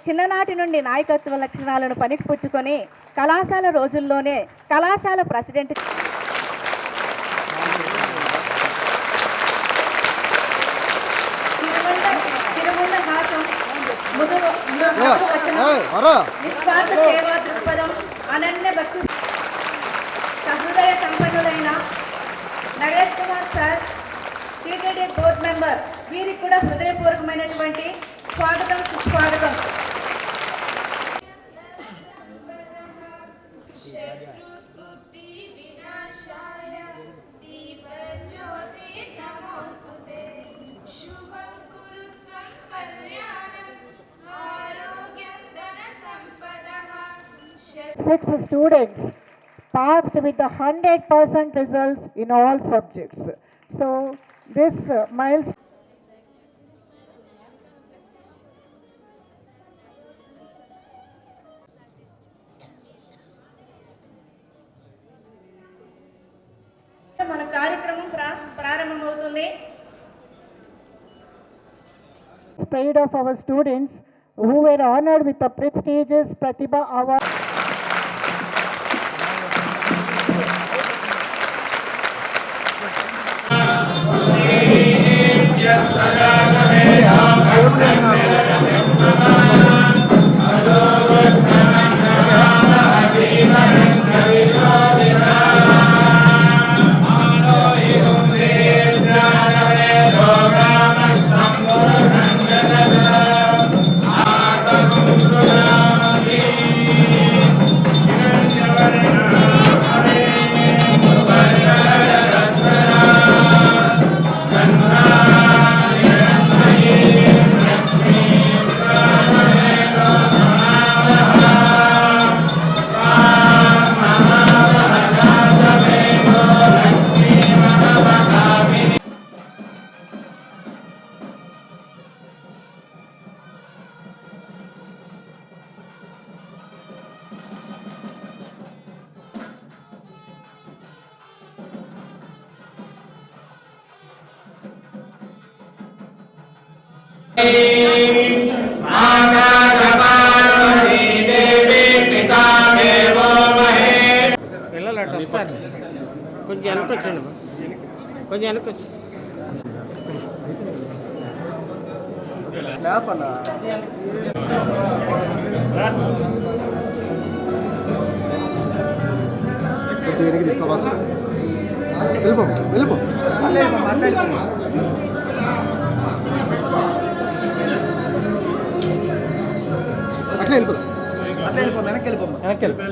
చిన్ననాటి నుండి నాయకత్వ లక్షణాలను పనికిపుచ్చుకొని కళాశాల రోజుల్లోనే కళాశాల ప్రెసిడెంట్ తిరుమల హాసం నిస్వార్థ సేవా దృక్పథం అనన్య భక్తి సహృదయ సంపన్నులైన Naresh Kumar sir TTD board member వీరికి కూడా హృదయపూర్వకమైనటువంటి స్వాగతం సుస్వాగతం. Six students passed with the 100% results in all subjects. So this milestone మన కార్యక్రమం ప్రారంభమవుతుంది. pride of our students who were honored with the prestigious Pratibha Award. పిల్లలు వస్తారు, కొంచెం వెనకొచ్చండి, కొంచెం వెనకొచ్చు. వెనక్కి తీసుకోవా వెళ్ళిపో వెళ్ళిపో అట్లా వెళ్ళిపో వెనక్కి వెళ్ళిపో వెనక్కి వెళ్ళిపో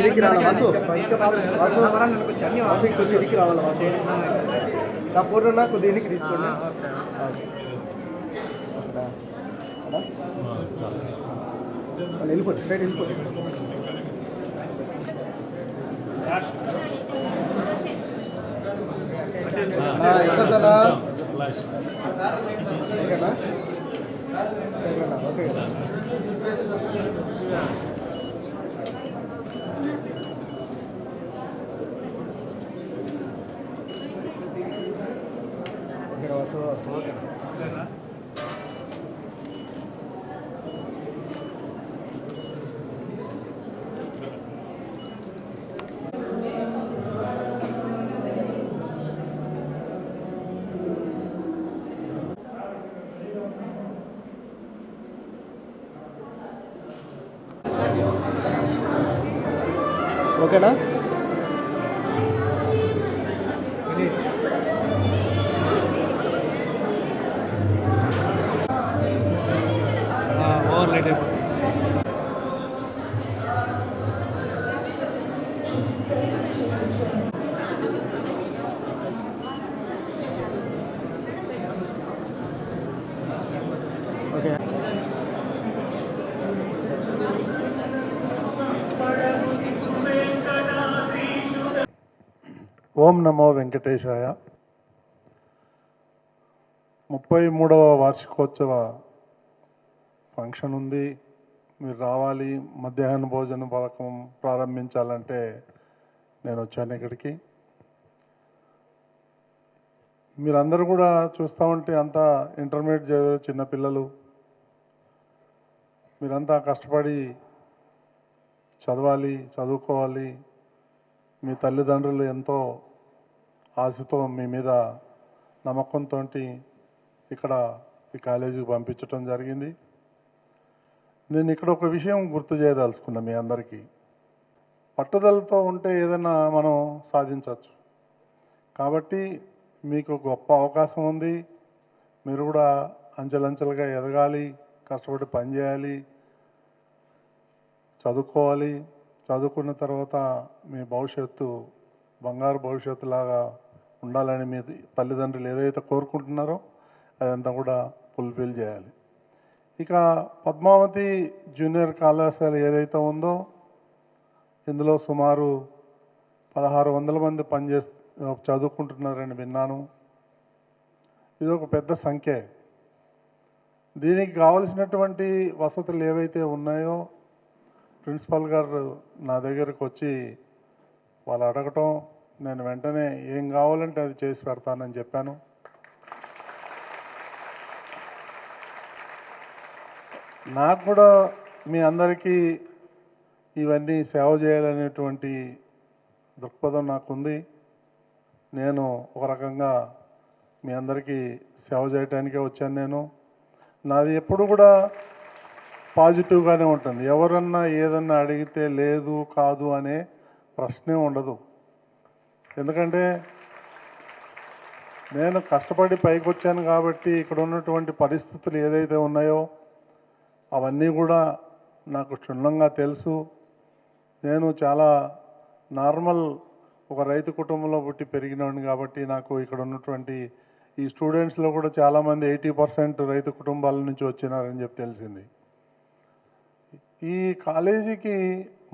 ఎదికి రావాలా వాసు వాసు అన్ని వాసు కొంచెం ఎదికి రావాలా వాసు నా ఫోన్ ఉన్నా కొద్దిగా ఎదికి తీసుకోండి. వాళ్ళు వెళ్ళిపోతుంది స్ట్రైట్ వెళ్ళిపోతుంది. ఎక్కడన్నా ఓకేనా ఓకే కదా. ఓకేనా ఓవర్ లైట్ అయిపోతుంది. ఓకే ఓం నమో వెంకటేశాయ. 33వ వార్షికోత్సవ ఫంక్షన్ ఉంది. మీరు రావాలి, మధ్యాహ్న భోజన పథకం ప్రారంభించాలంటే నేను వచ్చాను ఇక్కడికి. మీరందరూ కూడా చూస్తూ ఉంటే అంతా ఇంటర్మీడియట్ చదివే చిన్నపిల్లలు, మీరంతా కష్టపడి చదవాలి, చదువుకోవాలి. మీ తల్లిదండ్రులు ఎంతో ఆశతో మీ మీద నమ్మకంతో ఇక్కడ ఈ కాలేజీకి పంపించడం జరిగింది. నేను ఇక్కడ ఒక విషయం గుర్తు చేయదలుచుకున్నా మీ అందరికీ. పట్టుదలతో ఉంటే ఏదైనా మనం సాధించవచ్చు. కాబట్టి మీకు గొప్ప అవకాశం ఉంది. మీరు కూడా అంచెలంచెలుగా ఎదగాలి, కష్టపడి పనిచేయాలి, చదువుకోవాలి. చదువుకున్న తర్వాత మీ భవిష్యత్తు బంగారు భవిష్యత్తులాగా ఉండాలని మీ తల్లిదండ్రులు ఏదైతే కోరుకుంటున్నారో అదంతా కూడా ఫుల్ఫిల్ చేయాలి. ఇక పద్మావతి జూనియర్ కళాశాల ఏదైతే ఉందో ఇందులో సుమారు 1600 మంది చదువుకుంటున్నారని విన్నాను. ఇది ఒక పెద్ద సంఖ్య. దీనికి కావలసినటువంటి వసతులు ఏవైతే ఉన్నాయో ప్రిన్సిపల్ గారు నా దగ్గరకు వచ్చి వాళ్ళు అడగటం, నేను వెంటనే ఏం కావాలంటే అది చేసి పెడతానని చెప్పాను. నాకు కూడా మీ అందరికీ ఇవన్నీ సేవ చేయాలనేటువంటి దృక్పథం నాకుంది. నేను ఒక రకంగా మీ అందరికీ సేవ చేయడానికే వచ్చాను. నేను నాది ఎప్పుడు కూడా పాజిటివ్గానే ఉంటుంది. ఎవరన్నా ఏదన్నా అడిగితే లేదు కాదు అనే ప్రశ్నే ఉండదు. ఎందుకంటే నేను కష్టపడి పైకి వచ్చాను కాబట్టి ఇక్కడ ఉన్నటువంటి పరిస్థితులు ఏదైతే ఉన్నాయో అవన్నీ కూడా నాకు క్షుణ్ణంగా తెలుసు. నేను చాలా నార్మల్ ఒక రైతు కుటుంబంలో పుట్టి పెరిగినవాడిని కాబట్టి నాకు ఇక్కడ ఉన్నటువంటి ఈ స్టూడెంట్స్లో కూడా చాలామంది 80% రైతు కుటుంబాల నుంచి వచ్చినారని చెప్పి తెలిసింది. ఈ కాలేజీకి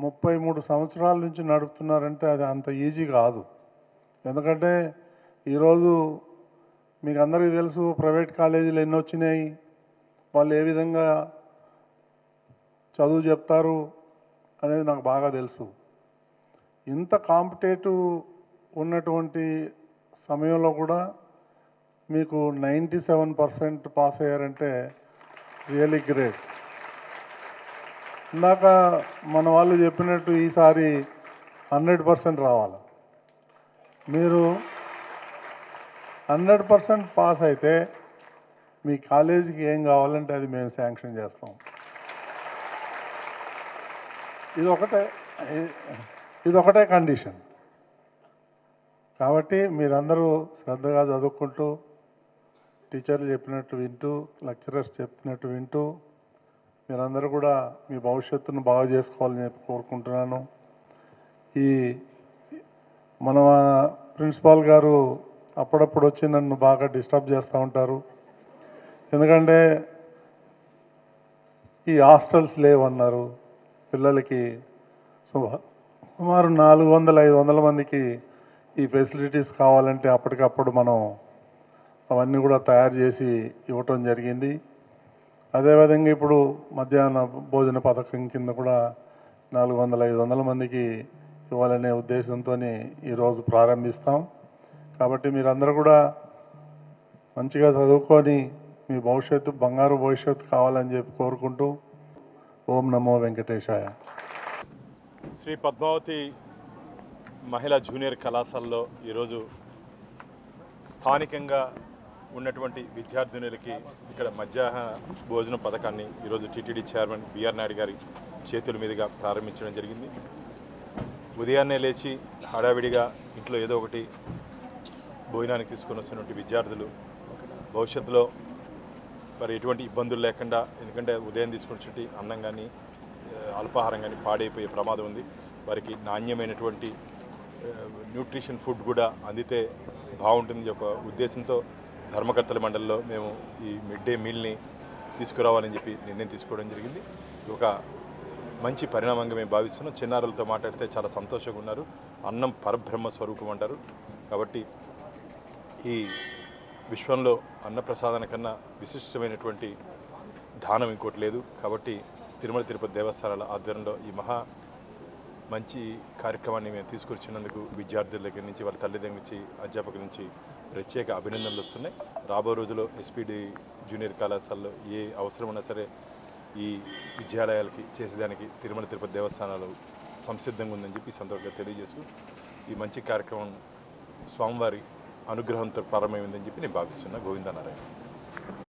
33 సంవత్సరాల నుంచి నడుపుతున్నారంటే అది అంత ఈజీ కాదు. ఎందుకంటే ఈరోజు మీకు అందరికీ తెలుసు ప్రైవేట్ కాలేజీలు ఎన్ని వచ్చినాయి, వాళ్ళు ఏ విధంగా చదువు చెప్తారు అనేది నాకు బాగా తెలుసు. ఇంత కాంపిటేటివ్ ఉన్నటువంటి సమయంలో కూడా మీకు 97% పాస్ అయ్యారంటే రియలీ గ్రేట్. ఇందాక మన వాళ్ళు చెప్పినట్టు ఈసారి 100% రావాలి. మీరు 100% పాస్ అయితే మీ కాలేజీకి ఏం కావాలంటే అది మేము శాంక్షన్ చేస్తాం. ఇదొకటే కండిషన్. కాబట్టి మీరందరూ శ్రద్ధగా చదువుకుంటూ, టీచర్లు చెప్పినట్టు వింటూ, లెక్చరర్స్ చెప్పినట్టు వింటూ మీరందరూ కూడా మీ భవిష్యత్తును బాగు చేసుకోవాలని చెప్పి కోరుకుంటున్నాను. ఈ మన ప్రిన్సిపాల్ గారు అప్పుడప్పుడు వచ్చి నన్ను బాగా డిస్టర్బ్ చేస్తూ ఉంటారు. ఎందుకంటే ఈ హాస్టల్స్ లేవన్నారు పిల్లలకి. సుమారు 400-500 మందికి ఈ ఫెసిలిటీస్ కావాలంటే అప్పటికప్పుడు మనం అవన్నీ కూడా తయారు చేసి ఇవ్వటం జరిగింది. అదేవిధంగా ఇప్పుడు మధ్యాహ్న భోజన పథకం కింద కూడా 400-500 మందికి ఇవ్వాలనే ఉద్దేశంతో ఈరోజు ప్రారంభిస్తాం. కాబట్టి మీరందరూ కూడా మంచిగా చదువుకొని మీ భవిష్యత్తు బంగారు భవిష్యత్తు కావాలని చెప్పి కోరుకుంటూ ఓం నమో వెంకటేశాయ. శ్రీ పద్మావతి మహిళా జూనియర్ కళాశాలలో ఈరోజు స్థానికంగా ఉన్నటువంటి విద్యార్థినులకి ఇక్కడ మధ్యాహ్న భోజన పథకాన్ని ఈరోజు టీటీడీ చైర్మన్ బిఆర్ నాయుడు గారి చేతుల మీదుగా ప్రారంభించడం జరిగింది. ఉదయాన్నే లేచి హడావిడిగా ఇంట్లో ఏదో ఒకటి భోజనానికి తీసుకొని వస్తున్నటువంటి విద్యార్థులు భవిష్యత్తులో మరి ఎటువంటి ఇబ్బందులు లేకుండా, ఎందుకంటే ఉదయం తీసుకున్నటువంటి అన్నం కానీ అల్పాహారం కానీ పాడైపోయే ప్రమాదం ఉంది. వారికి నాణ్యమైనటువంటి న్యూట్రిషన్ ఫుడ్ కూడా అందితే బాగుంటుంది ఒక ఉద్దేశంతో ధర్మకర్తల మండలిలో మేము ఈ మిడ్ డే మీల్ని తీసుకురావాలని చెప్పి నిర్ణయం తీసుకోవడం జరిగింది. ఒక మంచి పరిణామంగా మేము భావిస్తున్నాం. చిన్నారులతో మాట్లాడితే చాలా సంతోషంగా ఉన్నారు. అన్నం పరబ్రహ్మ స్వరూపం అంటారు. కాబట్టి ఈ విశ్వంలో అన్నప్రసాదన కన్నా విశిష్టమైనటువంటి దానం ఇంకోటి లేదు. కాబట్టి తిరుమల తిరుపతి దేవస్థానాల ఆధ్వర్యంలో ఈ మంచి కార్యక్రమాన్ని మేము తీసుకొచ్చినందుకు విద్యార్థుల దగ్గర నుంచి వాళ్ళ తల్లిదండ్రుల నుంచి అధ్యాపకుల నుంచి ప్రత్యేక అభినందనలు వస్తున్నాయి. రాబో రోజుల్లో ఎస్పీడి జూనియర్ కళాశాలలో ఏ అవసరం ఉన్నా సరే ఈ విద్యాలయాలకి చేసేదానికి తిరుమల తిరుపతి దేవస్థానాలు సంసిద్ధంగా ఉందని చెప్పి ఈ సందర్భంగా తెలియజేస్తూ ఈ మంచి కార్యక్రమం స్వామివారి అనుగ్రహంతో ప్రారంభమైందని చెప్పి నేను భావిస్తున్నా. గోవిందనారాయణ.